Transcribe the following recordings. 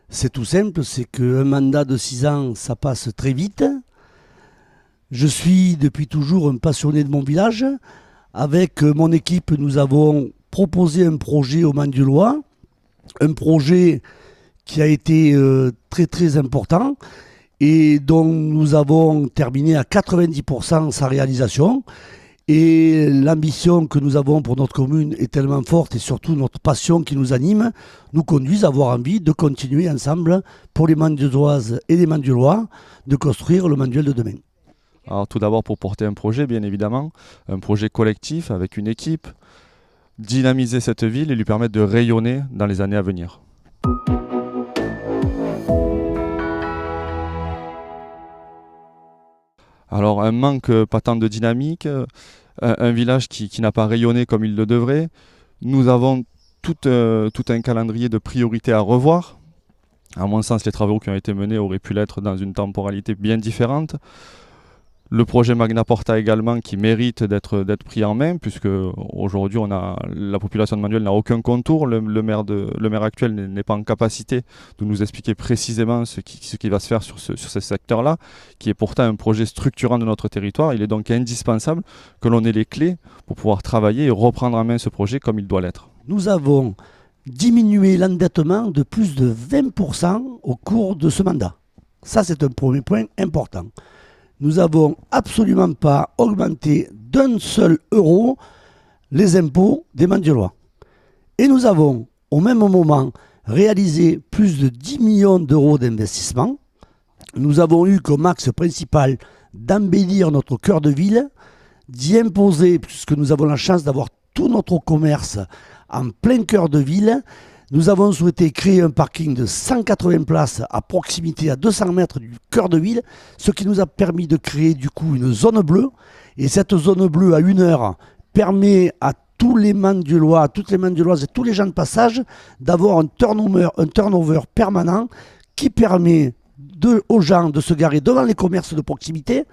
C'est tout simple, c'est qu'un mandat de 6 ans, ça passe très vite. Je suis depuis toujours un passionné de mon village. Avec mon équipe, nous avons proposé un projet au Mans-du-Loir, un projet qui a été très très important et dont nous avons terminé à 90% sa réalisation. Et l'ambition que nous avons pour notre commune est tellement forte et surtout notre passion qui nous anime nous conduisent à avoir envie de continuer ensemble pour les Mans-du-Loises et les Mans-du-Loir de construire le manuel de demain. Alors tout d'abord pour porter un projet, bien évidemment, un projet collectif avec une équipe, dynamiser cette ville et lui permettre de rayonner dans les années à venir. Alors un manque patent de dynamique, un village qui n'a pas rayonné comme il le devrait. Nous avons tout un calendrier de priorités à revoir. À mon sens, les travaux qui ont été menés auraient pu l'être dans une temporalité bien différente. Le projet Magna Porta également qui mérite d'être pris en main, puisque aujourd'hui la population de Manduel n'a aucun contour. Le maire actuel n'est pas en capacité de nous expliquer précisément ce qui va se faire sur ce secteur-là, qui est pourtant un projet structurant de notre territoire. Il est donc indispensable que l'on ait les clés pour pouvoir travailler et reprendre en main ce projet comme il doit l'être. Nous avons diminué l'endettement de plus de 20% au cours de ce mandat. Ça, c'est un premier point important. Nous n'avons absolument pas augmenté d'un seul euro les impôts des Mans-du-Loir. Et nous avons au même moment réalisé plus de 10 millions d'euros d'investissement. Nous avons eu comme axe principal d'embellir notre cœur de ville, d'y imposer, puisque nous avons la chance d'avoir tout notre commerce en plein cœur de ville. Nous avons souhaité créer un parking de 180 places à proximité à 200 mètres du cœur de ville, ce qui nous a permis de créer du coup une zone bleue. Et cette zone bleue à 1 heure permet à tous les Mans-du-Loir, toutes les Mans-du-Loises et tous les gens de passage d'avoir un turnover permanent qui permet aux gens de se garer devant les commerces de proximité,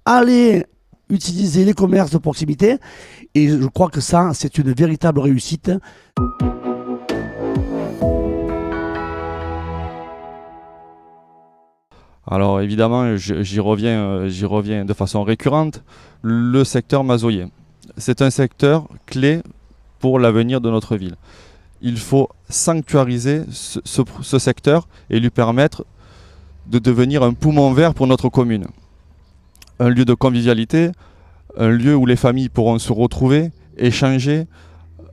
aller utiliser les commerces de proximité. Et je crois que ça, c'est une véritable réussite. Alors évidemment, j'y reviens de façon récurrente, le secteur mazoyer. C'est un secteur clé pour l'avenir de notre ville. Il faut sanctuariser ce secteur et lui permettre de devenir un poumon vert pour notre commune. Un lieu de convivialité, un lieu où les familles pourront se retrouver, échanger,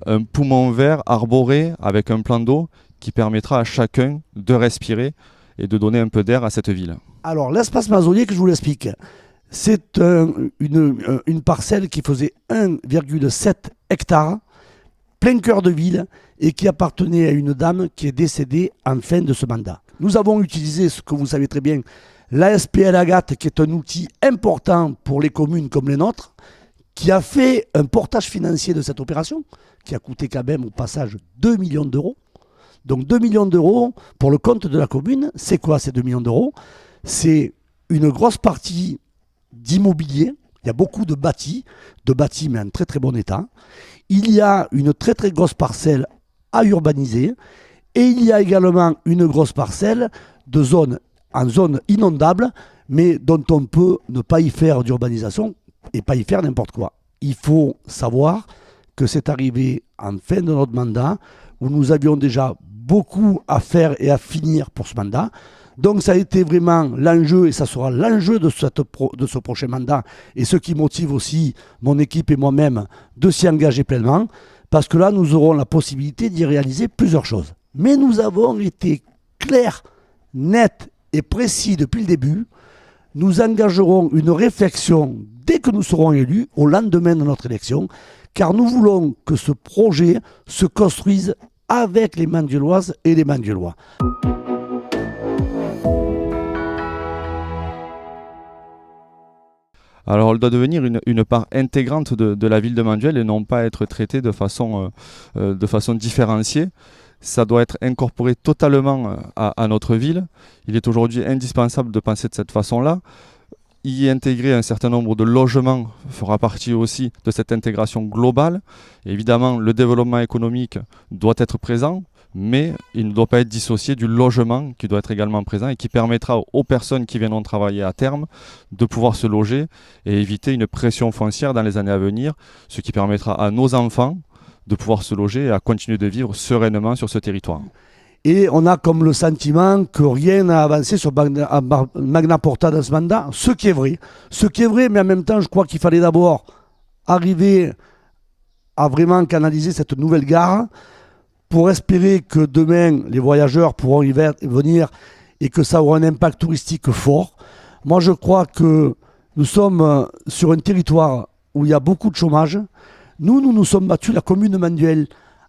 un poumon vert arboré avec un plan d'eau qui permettra à chacun de respirer et de donner un peu d'air à cette ville. Alors, l'espace mazoyer, que je vous l'explique, c'est une parcelle qui faisait 1,7 hectares, plein cœur de ville, et qui appartenait à une dame qui est décédée en fin de ce mandat. Nous avons utilisé, ce que vous savez très bien, la SPL Agathe, qui est un outil important pour les communes comme les nôtres, qui a fait un portage financier de cette opération, qui a coûté quand même au passage 2 millions d'euros. Donc 2 millions d'euros pour le compte de la commune, c'est quoi ces 2 millions d'euros? C'est une grosse partie d'immobilier, il y a beaucoup de bâtis mais en très très bon état. Il y a une très très grosse parcelle à urbaniser et il y a également une grosse parcelle en zone inondable, mais dont on peut ne pas y faire d'urbanisation et pas y faire n'importe quoi. Il faut savoir que c'est arrivé en fin de notre mandat où nous avions déjà beaucoup à faire et à finir pour ce mandat. Donc ça a été vraiment l'enjeu et ça sera l'enjeu de ce prochain mandat et ce qui motive aussi mon équipe et moi-même de s'y engager pleinement parce que là nous aurons la possibilité d'y réaliser plusieurs choses. Mais nous avons été clairs, nets et précis depuis le début. Nous engagerons une réflexion dès que nous serons élus au lendemain de notre élection car nous voulons que ce projet se construise avec les Mans-du-Loises et les Mans-du-Loir. Alors elle doit devenir une part intégrante de la ville de Manduel et non pas être traitée de façon différenciée. ça doit être incorporé totalement à notre ville. Il est aujourd'hui indispensable de penser de cette façon-là. Y intégrer un certain nombre de logements fera partie aussi de cette intégration globale. Et évidemment, le développement économique doit être présent, mais il ne doit pas être dissocié du logement qui doit être également présent et qui permettra aux personnes qui viendront travailler à terme de pouvoir se loger et éviter une pression foncière dans les années à venir, ce qui permettra à nos enfants de pouvoir se loger et à continuer de vivre sereinement sur ce territoire. Et on a comme le sentiment que rien n'a avancé sur Magna Porta dans ce mandat, ce qui est vrai. Ce qui est vrai, mais en même temps, je crois qu'il fallait d'abord arriver à vraiment canaliser cette nouvelle gare pour espérer que demain, les voyageurs pourront y venir et que ça aura un impact touristique fort. Moi, je crois que nous sommes sur un territoire où il y a beaucoup de chômage. Nous sommes battus, la commune de Manduel,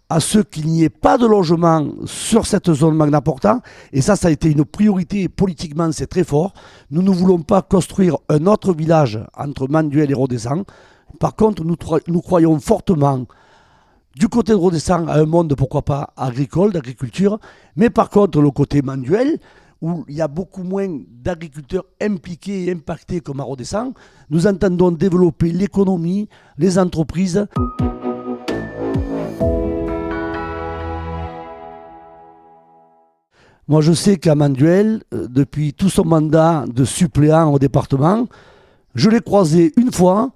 à ce qu'il n'y ait pas de logement sur cette zone Magna Porta. Et ça a été une priorité. Politiquement, c'est très fort. Nous ne voulons pas construire un autre village entre Manduel et Rodezan. Par contre, nous croyons fortement, du côté de Rodezan, à un monde, pourquoi pas, agricole, d'agriculture. Mais par contre, le côté Manduel, où il y a beaucoup moins d'agriculteurs impliqués et impactés comme à Rodezan, nous entendons développer l'économie, les entreprises. Moi, je sais qu'à Manduel, depuis tout son mandat de suppléant au département, je l'ai croisé une fois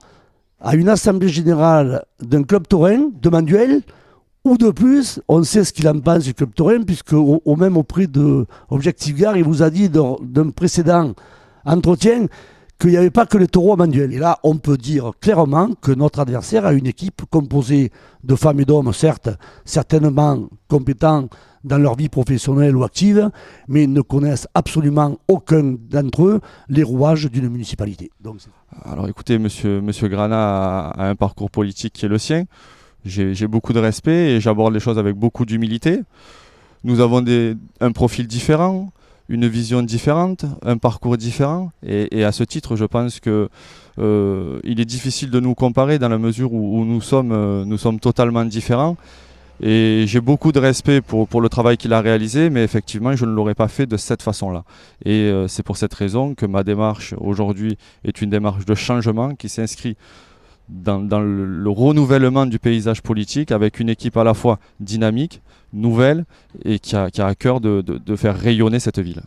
à une assemblée générale d'un club taurin de Manduel, ou de plus, on sait ce qu'il en pense du club taurin, puisque même auprès de Objectif Gare, il vous a dit d'un précédent entretien qu'il n'y avait pas que les taureaux à Manduel. Et là, on peut dire clairement que notre adversaire a une équipe composée de femmes et d'hommes, certes, certainement compétents dans leur vie professionnelle ou active, mais ne connaissent absolument aucun d'entre eux les rouages d'une municipalité. Donc, alors écoutez, monsieur Granat a un parcours politique qui est le sien. J'ai beaucoup de respect et j'aborde les choses avec beaucoup d'humilité. Nous avons un profil différent, une vision différente, un parcours différent. Et à ce titre, je pense que il est difficile de nous comparer dans la mesure où nous sommes totalement différents. Et j'ai beaucoup de respect pour le travail qu'il a réalisé, mais effectivement, je ne l'aurais pas fait de cette façon-là. Et c'est pour cette raison que ma démarche aujourd'hui est une démarche de changement qui s'inscrit dans le renouvellement du paysage politique avec une équipe à la fois dynamique, nouvelle et qui a à cœur de faire rayonner cette ville.